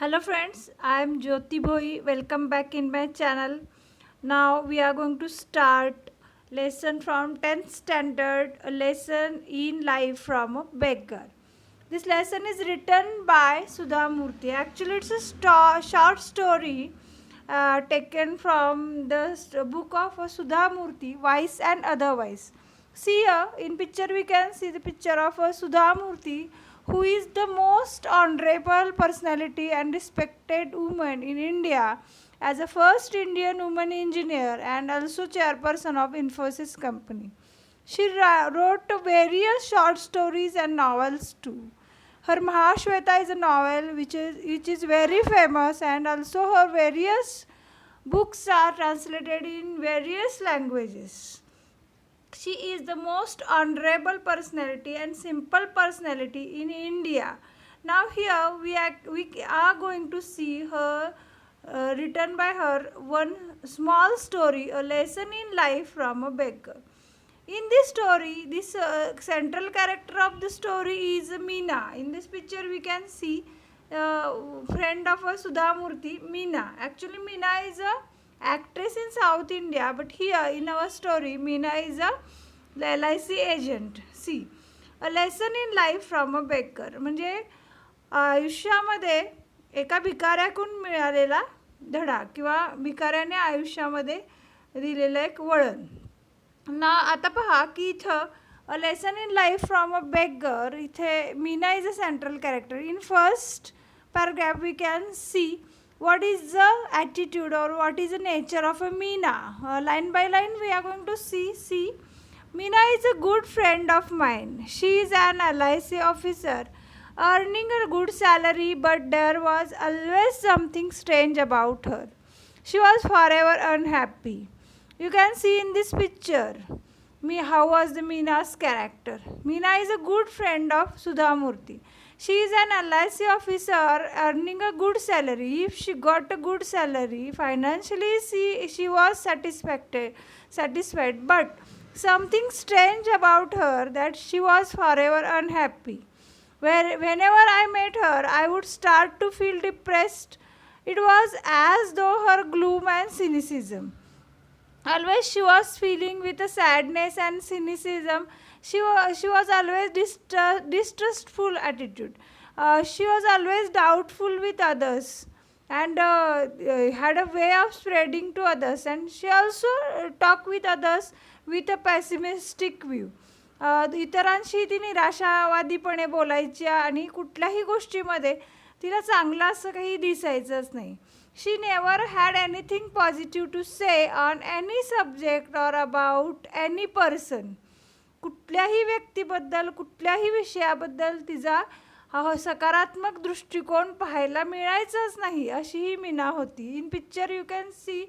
Hello friends, I am Jyoti Bhoi. Welcome back in my channel. Now we are going to start lesson from 10th standard, a lesson in life from a beggar. This lesson is written by Sudha Murthy. Actually, it's a short story taken from the book of Sudha Murthy, Wise and Otherwise. See here in picture we can see the picture of Sudha Murthy, who is the most honorable personality and respected woman in India as a first Indian woman engineer and also chairperson of Infosys company. She wrote various short stories and novels too. Her Mahashweta is a novel which is very famous, and also her various books are translated in various languages. She is the most honorable personality and simple personality in India. Now here we are going to see her written by her one small story, a lesson in life from a beggar. In this story, this central character of the story is Meena. In this picture, we can see friend of Sudha Murthy, Meena. Actually, Meena is a actress in South India, but here in our story, Meena is a LIC agent. See, a lesson in life from a beggar. म्हणजे आयुष्यामध्ये एका भिकाऱ्याकडून मिळालेला धडा किंवा भिकाऱ्याने आयुष्यामध्ये दिलेलं एक वळण. ना आता पहा की इथं a lesson in life from a beggar, इथे Meena is a central character. In first paragraph we can see what is the attitude or what is the nature of a Meena. Line by line we are going to see Meena is a good friend of mine. She is an LIC officer earning a good salary, but there was always something strange about her. She was forever unhappy. You can see in this picture how was the Meena's character. Meena is a good friend of Sudha Murthy. She is an LIC officer earning a good salary. If she got a good salary financially, she was satisfied, but something strange about her that she was forever unhappy. Whenever I met her, I would start to feel depressed. It was as though her gloom and cynicism. Always she was feeling with a sadness and cynicism. She was always distrustful attitude. She was always doubtful with others, and had a way of spreading to others, and she also talked with others with a pessimistic view. इतरांशी ती निराशावादीपणे बोलायची आणि कुठल्याही गोष्टीमध्ये तिला चांगलं असं काही दिसायचंच नाही. She never had anything positive to say on any subject or about any person. कुठल्याही व्यक्तीबद्दल कुठल्याही विषयाबद्दल तिचा सकारात्मक दृष्टिकोन पाहायला मिळायचाच नाही, अशी ही मीना होती. इन picture you can see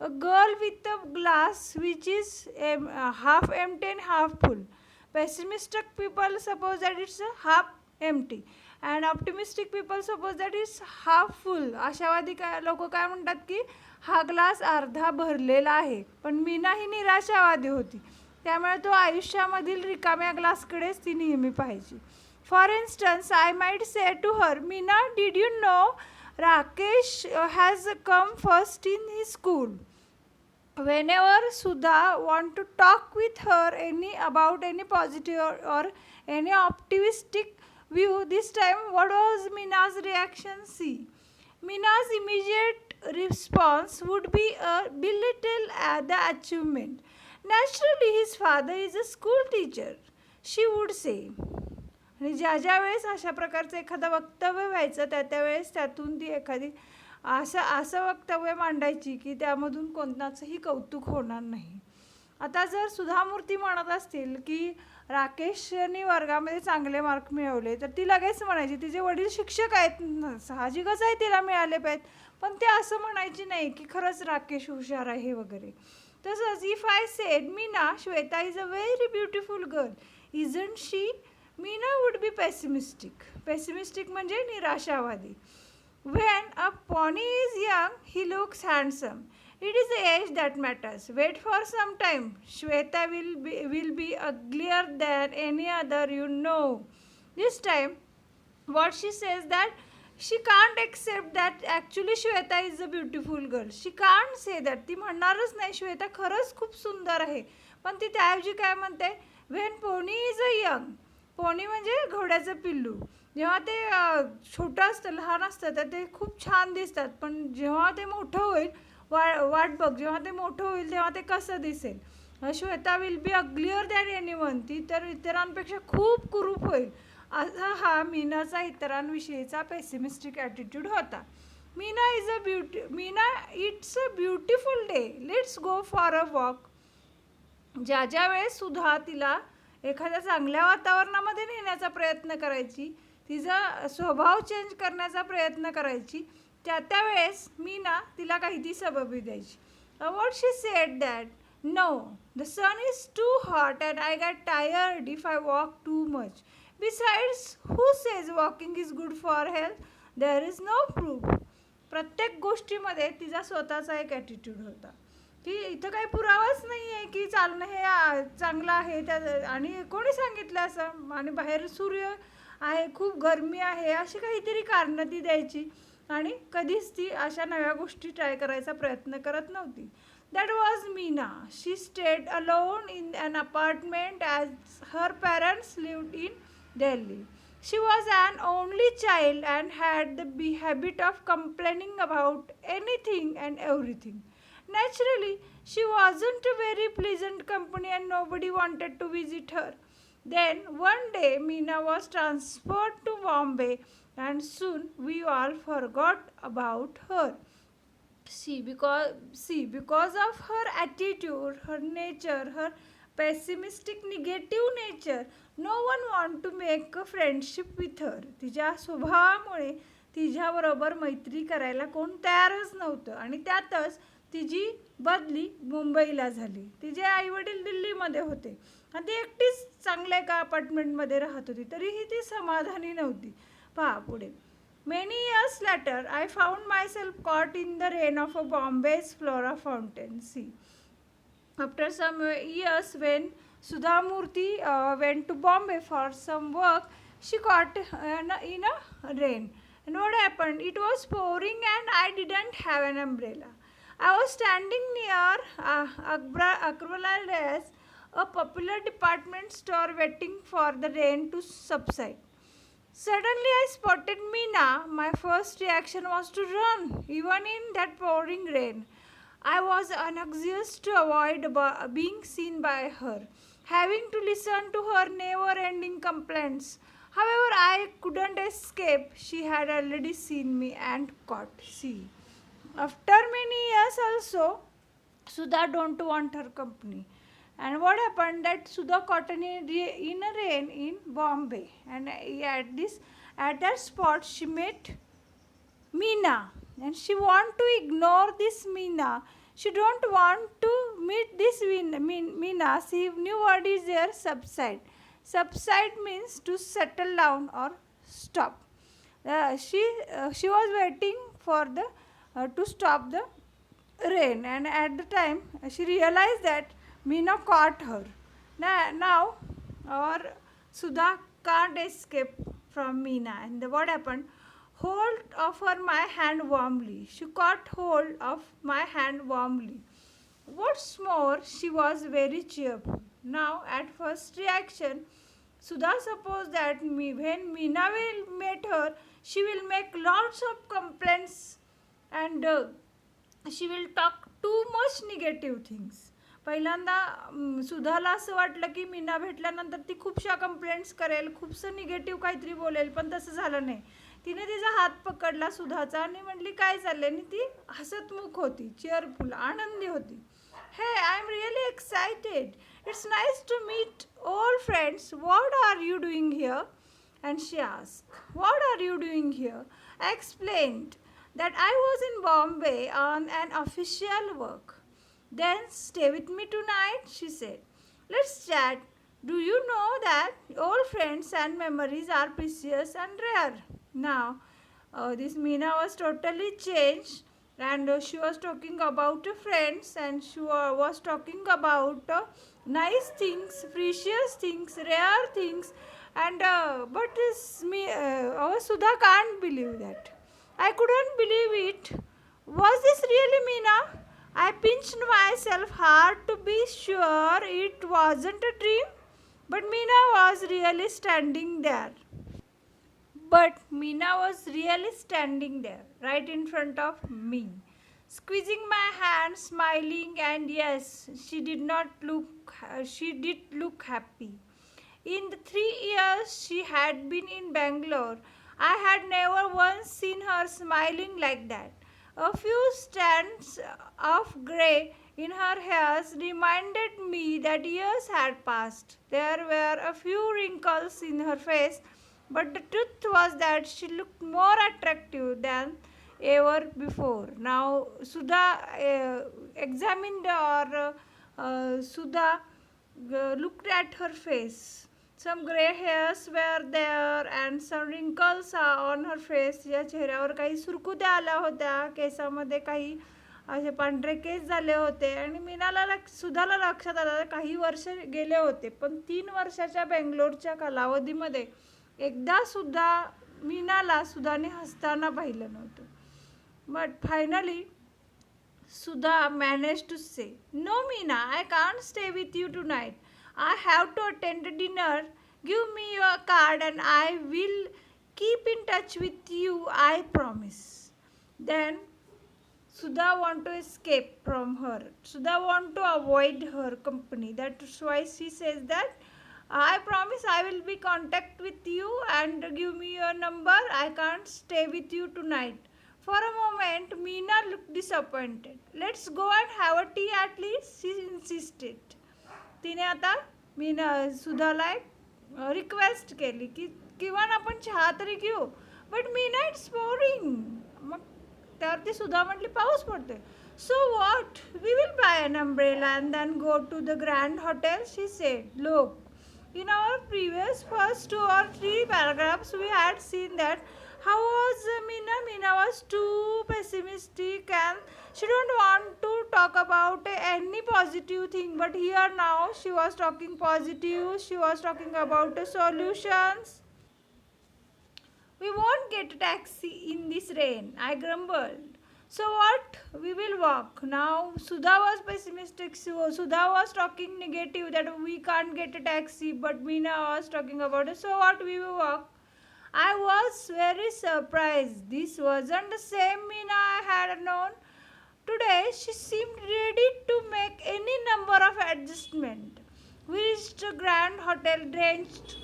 a girl with a glass which is half empty and half full. Pessimistic people suppose that it's half empty and optimistic people suppose that it's half full. आशावादी लोक काय म्हणतात की हा glass अर्धा भरलेला आहे, पण मीना ही निराशावादी होती, त्यामुळे तो आयुष्यामधील रिकाम्या ग्लासकडेच ती नेहमी पाहायची. For instance I might say to her, Meena, did you know Rakesh has come first in his school. Whenever Sudha want to talk with her about any positive or any optimistic view, this time what was Meena's reaction? See, Meena's immediate response would be a belittle at the achievement. Naturally, his father is a school teacher, she would say. आणि ज्या वेळेस अशा प्रकारचं एखादं वक्तव्य व्हायचं त्यावेळेस त्यातून ती एखादी असं वक्तव्य मांडायची की त्यामधून कोणाचंही कौतुक होणार नाही. आता जर सुधा मूर्ती म्हणत असतील की राकेशनी वर्गामध्ये चांगले मार्क मिळवले, तर ती लगेच म्हणायची तिचे वडील शिक्षक आहेत, साहजिकच आहे तिला मिळाले पाहिजेत, पण ते असं म्हणायची नाही की खरंच राकेश हुशार आहे वगैरे. तसंच if I said Meena, Shweta is a very beautiful girl, isn't she, Meena would be pessimistic म्हणजे निराशावादी. When a pony is young, he looks handsome. It is the age that matters. Wait for some time. Shweta will be uglier than any other you know. This time, what she says that she can't accept that actually Shweta is a beautiful girl. She can't say that. ती म्हणणारच नाही श्वेता खरंच खूप सुंदर आहे. पण ती त्याऐवजी काय म्हणते, when pony is a young. Pony म्हणजे घोड्याचं पिल्लू. जेव्हा ते छोटं असतं, लहान असतं, तर ते खूप छान दिसतात. पण जेव्हा ते मोठं होईल, वाट बघ, जेव्हा ते मोठं होईल तेव्हा ते कसं दिसेल. Shweta will be uglier than anyone. ती तर इतरांपेक्षा खूप कुरूप होईल. असा हा मीनाचा इतरांविषयीचा पेसिमिस्टिक ॲटिट्यूड होता. Meena, it's a beautiful day, let's go for a walk. ज्या वेळेस सुद्धा तिला एखाद्या चांगल्या वातावरणामध्ये नेण्याचा प्रयत्न करायची, तिचा स्वभाव चेंज करण्याचा प्रयत्न करायची, त्यावेळेस मीना तिला काही ती सबबी द्यायची. What she said that, no, the sun is too hot and I get tired if I walk too much. Besides, who says walking is good for health, there is no proof. प्रत्येक गोष्टीमध्ये तिचा स्वतःचा एक attitude होता की इथं काही पुरावाच नाही आहे की चालणं हे चांगलं आहे. आणि कोणी सांगितलं असं, आणि बाहेर सूर्य आहे, खूप गरमी आहे, अशी काहीतरी कारणं ती द्यायची. आणि कधीच ती अशा नव्या गोष्टी ट्राय करायचा प्रयत्न करत नव्हती. That was Meena. She stayed alone in an apartment as her parents lived in Delhi. She was an only child and had the habit of complaining about anything and everything. Naturally, she wasn't a very pleasant company and nobody wanted to visit her. Then one day Meena was transferred to Bombay and soon we all forgot about her. Because of her attitude, her nature, her pessimistic negative nature, no one want to make a friendship with her. तिच्या स्वभावामुळे तिच्याबरोबर मैत्री करायला कोण तयारच नव्हतं. आणि त्यातच तिची बदली मुंबईला झाली. तिचे आईवडील दिल्लीमध्ये होते आणि ती एकटीच चांगल्या एका अपार्टमेंटमध्ये राहत होती. तरीही ती समाधानी नव्हती. पहा पुढे. Many years later, I found myself caught in the rain of a Bombay's Flora fountain. See, after some years, when Sudha Murthy went to Bombay for some work, she caught in a rain. And what happened? It was pouring and I didn't have an umbrella. I was standing near Akravalas, a popular department store, waiting for the rain to subside. Suddenly I spotted Meena. My first reaction was to run, even in that pouring rain. I was anxious to avoid being seen by her, having to listen to her never-ending complaints. However, I couldn't escape. She had already seen me and caught. See, after many years also, Sudha don't want her company. And what happened that Sudha caught in a rain in Bombay, and at that spot she met Meena, and she want to ignore this Meena. She don't want to meet this Meena. She knew what is there, subside. Subside means to settle down or stop. She was waiting for the to stop the rain, and at the time she realized that Meena caught her. Now our Sudha can't escape from Meena. And what happened? Hold of her my hand warmly. She caught hold of my hand warmly. What's more, she was very cheerful. Now, at first reaction, Sudha supposed that when Meena will meet her, she will make lots of complaints and she will talk too much negative things. पहिल्यांदा सुधाला असं वाटलं की मीना भेटल्यानंतर ती खूपशा complaints करेल, खूपसं negative काहीतरी बोलेल, पण तसं झालं नाही. तिने तिचा हात पकडला सुधाचा आणि म्हटली काय चाललंय, आणि ती हसतमुख होती, चेअरफुल, आनंदी होती. Hey, I am really excited. It's nice to meet old friends. What are you doing here? And she asked, what are you doing here? I explained that I was in Bombay on an official work. Then stay with me tonight, she said. Let's chat. Do you know that old friends and memories are precious and rare? Now, this Meena was totally changed, and she was talking about friends, and she was talking about nice things, precious things, rare things, And but this our Sudha can't believe that. I couldn't believe it. Was this really Meena? I pinched myself hard to be sure it wasn't a dream. But Meena was really standing there. But Meena was really standing there, right in front of me, squeezing my hand, smiling, and yes, she did look happy. In the 3 years she had been in Bangalore, I had never once seen her smiling like that. A few strands of grey in her hair reminded me that years had passed. There were a few wrinkles in her face, but the truth was that she looked more attractive than ever before. Now, Sudha examined or Sudha looked at her face. Some gray hairs were there and some wrinkles on her face. या चेहऱ्यावर काही सुरकुत्या आल्या होत्या, केसामध्ये काही असे पांढरे case झाले होते आणि सुधाला लक्षात आलं काही वर्ष गेले होते, पण 3 वर्षाच्या बेंगलोरच्या कालावधीमध्ये एकदा सुद्धा मीनाला सुधाने हसताना पाहिलं नव्हतं. But finally Sudha managed to say, "No, Meena, I can't stay with you tonight. I have to attend a dinner. Give me your card and I will keep in touch with you, I promise." Then Sudha want to escape from her. Sudha want to avoid her company. That's why she says that I promise I will be contact with you and give me your number. I can't stay with you tonight. For a moment, Meena looked disappointed. Let's go and have a tea at least, she insisted. तिने आता सुधाला एक request केली की किंवा आपण चहा तरी घेऊ. But Meena it's boring. मग त्यावरती सुधा म्हटली पाऊस पडतोय. So what, we will buy an umbrella and then go to the grand hotel, she said. Look, in our previous first 2 or 3 paragraphs, we had seen that how was Meena? Meena was too pessimistic and she don't want to talk about any positive thing. But here now she was talking positive. She was talking about solutions. We won't get a taxi in this rain, I grumbled. So what? We will walk. Now Sudha was pessimistic. Sudha was talking negative that we can't get a taxi. But Meena was talking about it. So what? We will walk. I was very surprised. This wasn't the same Meena I had known. Today she seemed ready to make any number of adjustments. We reached a grand hotel drenched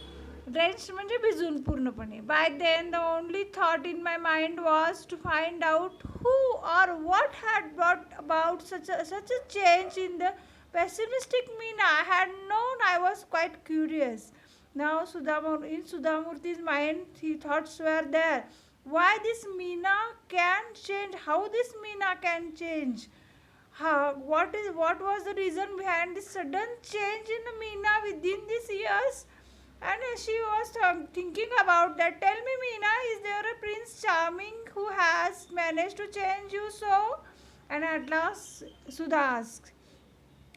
म्हणजे भिजून पूर्णपणे. By then the only thought in my mind was to find out who or what had brought about such a change in the pessimistic Meena. I had known. I was quite curious. Now in Sudhamurthi's mind, the thoughts were there. Why this Meena can change? How this Meena can change? What was the reason behind this sudden change in Meena within these years? And she was thinking about that. Tell me, Meena, is there a Prince Charming who has managed to change you so? And at last Sudha asked,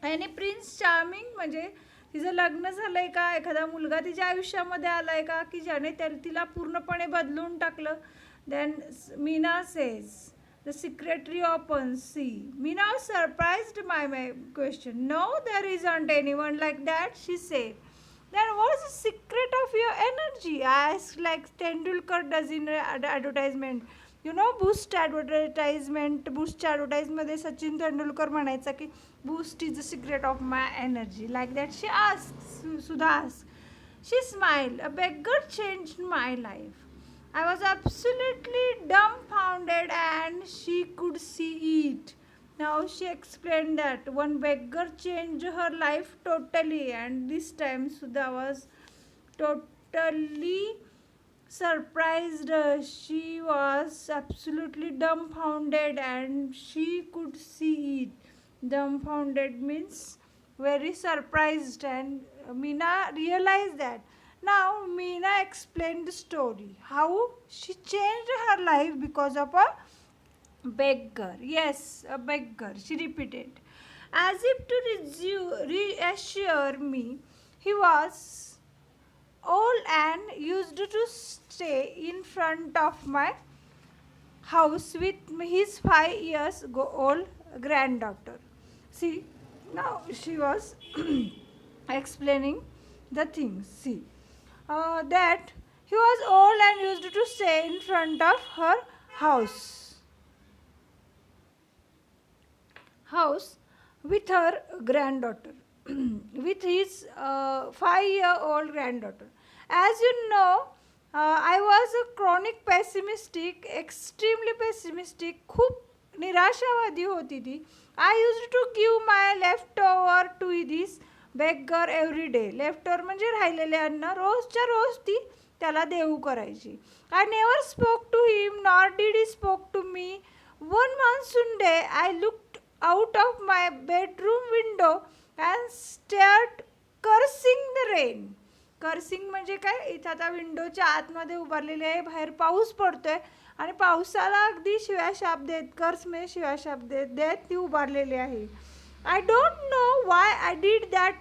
any Prince Charming? म्हणजे तिचं लग्न झालंय का, एखादा मुलगा तिच्या आयुष्यामध्ये आलाय का की ज्याने तिला पूर्णपणे बदलून टाकलं. Then Meena says the secretary open sea. Meena was surprised by my question. No, there isn't anyone like that, she said. Then what's the secret of your energy? I asked like Tendulkar does in advertisement. You know, Boost advertisement. Boostच्या ॲडव्हर्टाईजमध्ये सचिन तेंडुलकर म्हणायचा की Boost is the secret of my energy. Like that she asked, Sudha asked. She smiled. A beggar changed my life. I was absolutely dumbfounded and she could see it. Now she explained that one beggar changed her life totally, and this time Sudha was totally surprised. She was absolutely dumbfounded and she could see it. Dumbfounded means very surprised, and Meena realized that. Now Meena explained the story, how she changed her life because of a beggar. Yes, a beggar, she repeated, as if to reassure me. He was old Anne used to stay in front of my house with his 5 years old granddaughter. See, now she was explaining the things. See, that he was old and used to stay in front of her house. House with her granddaughter, with his 5-year-old granddaughter. As you know, I was a chronic pessimistic, extremely pessimistic, खूप निराशावादी होती थी. I used to give my leftover to this beggar every day. Leftover म्हणजे राहिलेले अन्न रोजच्या रोज ती त्याला देऊ करायची. I never spoke to him, nor did he spoke to me. One monsoon day, I looked out of my bedroom window and stared, cursing the rain. Cursing म्हणजे काय, इथं आता विंडोच्या आतमध्ये उभारलेले आहे, बाहेर पाऊस पडतोय आणि पावसाला अगदी शिव्याशाप देत, कर्स म्हणजे शिव्याशाप देत देत ती उभारलेली आहे. I don't know why I did that,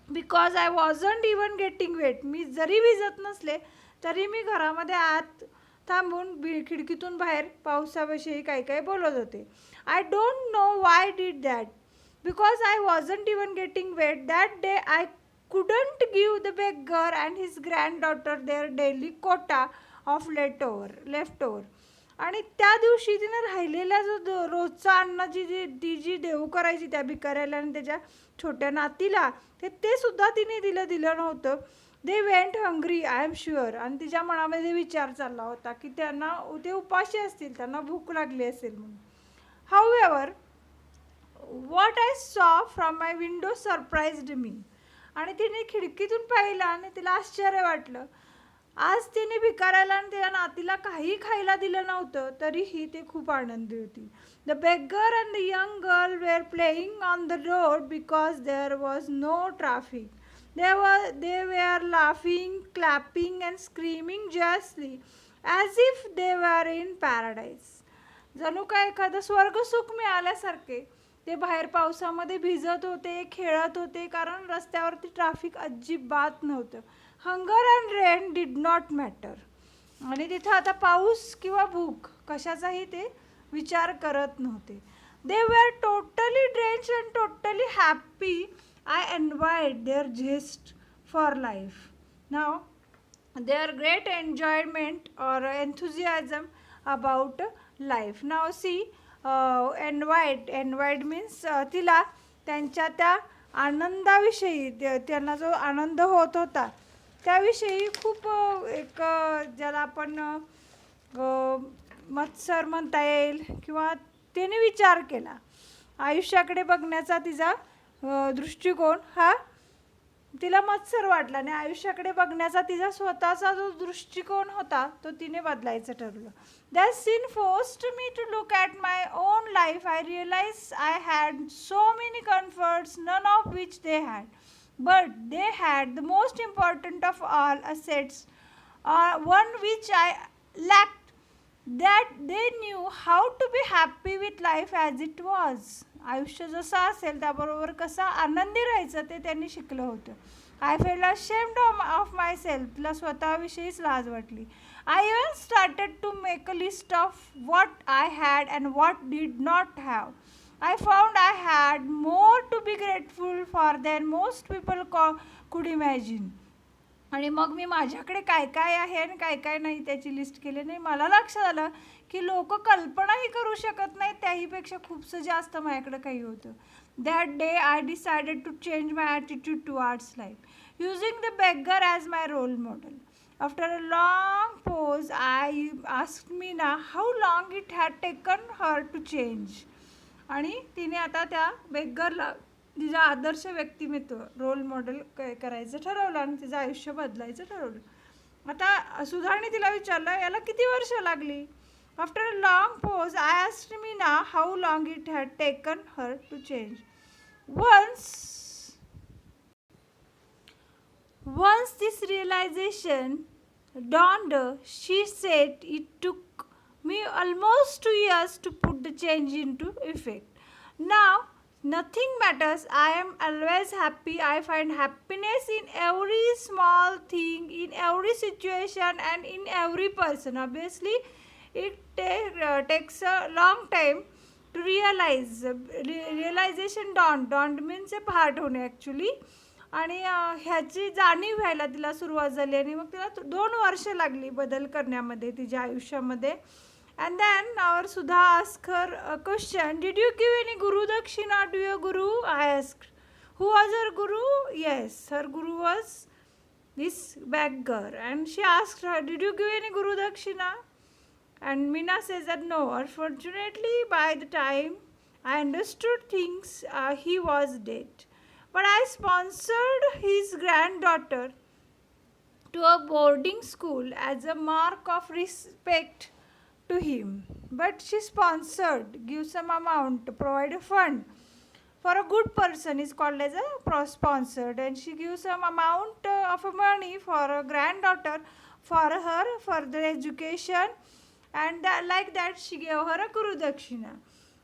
because I wasn't even getting wet. मी जरी भिजत नसले तरी मी घरामध्ये आत थांबून खिडकीतून बाहेर पावसाविषयी काही काही बोलत होते. आय don't know why did that, because I wasn't even getting wait. That day I couldn't give the beggar and his granddaughter their daily quota of leftover. आणि त्या दिवशी तिने राहिलेला जो रोजचा अन्नाची ती जी देऊ करायची त्या भिकाऱ्याला आणि त्याच्या छोट्या नातीला, ते सुद्धा तिने दिलं नव्हतं. They went hungry, I am sure. आणि तिच्या मनामध्ये विचार चालला होता की त्यांना ते उपाशी असतील, त्यांना भूक लागली असेल म्हणून. However, what I saw from my window surprised me. आणि तिने खिडकीतून पाहिलं आणि तिला आश्चर्य वाटलं. आज तिने भिकाऱ्याला आणि तिच्या नातीला काही खायला दिलं नव्हतं तरीही ते खूप आनंदी होती. The beggar and the young girl were playing on the road because there was no traffic. They were laughing, clapping and screaming joyously as if they were in paradise. जणू काय एखादं स्वर्गसुख मिळाल्यासारखे ते बाहेर पावसामध्ये भिजत होते, खेळत होते, कारण रस्त्यावरती ट्रॅफिक अजिबात नव्हतं. Hunger and rain did not matter. आणि तिथं आता पाऊस किंवा भूक कशाचाही ते विचार करत नव्हते. They were totally drenched and totally happy. I envied their zest for life. Now, their great enjoyment or enthusiasm about life. Now see, envied means तिला त्यांच्या त्या आनंदाविषयी, त्यांना जो आनंद होत होता त्याविषयी खूप एक ज्याला आपण मत्सर म्हणता येईल किंवा तिने विचार केला. आयुष्याकडे बघण्याचा तिचा दृष्टिकोन हा तिला मत्सर वाटला आणि आयुष्याकडे बघण्याचा तिचा स्वतःचा जो दृष्टिकोन होता तो तिने बदलायचं ठरवलं. That scene forced me to look at my own life. I realise I had so many comforts, none of which they had, but they had the most important of all assets, one which I lacked, that they knew how to be happy with life as it was. आयुष्य जसं असेल त्याबरोबर कसं आनंदी राहायचं ते त्यांनी शिकलं होतं. I felt ashamed of myself. तिला स्वतःविषयीच लाज वाटली. आय even started to make a list of what I had and what did not have. I found I had more to be grateful for than most people could imagine. आणि मग मी माझ्याकडे काय काय आहे आणि काय काय नाही त्याची लिस्ट केली. नाही, मला लक्षात आलं की लोक कल्पनाही करू शकत नाहीत त्याहीपेक्षा खूपसं जास्त माझ्याकडे काही होतं. That day I decided to change my attitude towards life, using the beggar as my role model. After a long pause I asked Meena how long it had taken her to change. आणि तिने आता त्या बेगरला तिचा आदर्श व्यक्तिमत्व, role model करायचं ठरवलं आणि तिचं आयुष्य बदलायचं ठरवलं. आता सुधारणी तिला विचारलं याला किती वर्ष लागली. After a long pause I asked Meena how long it had taken her to change. Once this realization dawned, she said it took me almost 2 years to put the change into effect. Now nothing matters. I am always happy. I find happiness in every small thing, in every situation, and in every person. Obviously, it takes a long time to realize. Realization dawned means a part होणे actually. आणि ह्याची जाणीव व्हायला तिला सुरुवात झाली आणि मग तिला 2 वर्ष लागली बदल करण्यामध्ये तिच्या आयुष्यामध्ये. And then our Sudha asked her a question. Did you give any Guru Dakshina to your Guru? I asked. Who was her Guru? Yes, her Guru was this beggar. And she asked her, did you give any Guru Dakshina? And Meena says that no. Unfortunately, by the time I understood things, he was dead. But I sponsored his granddaughter to a boarding school as a mark of respect to him. But she sponsored, give some amount, provide a fund for a good person is called as a sponsored, and she gives some amount of money for a granddaughter for her further education, and like that she gave her a Guru Dakshina.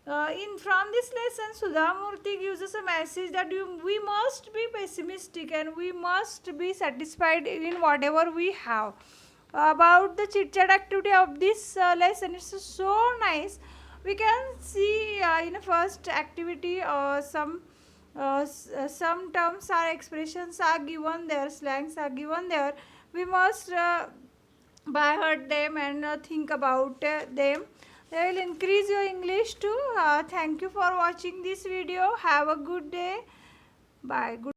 From this lesson, Sudha Murthy gives us a message that we must be pessimistic and we must be satisfied in whatever we have. About the chit chat activity of this lesson, it's so nice. We can see in the first activity some terms or expressions are given there, slangs are given there. We must by heart them and think about them. They will increase your English too. Thank you for watching this video. Have a good day. Bye. Good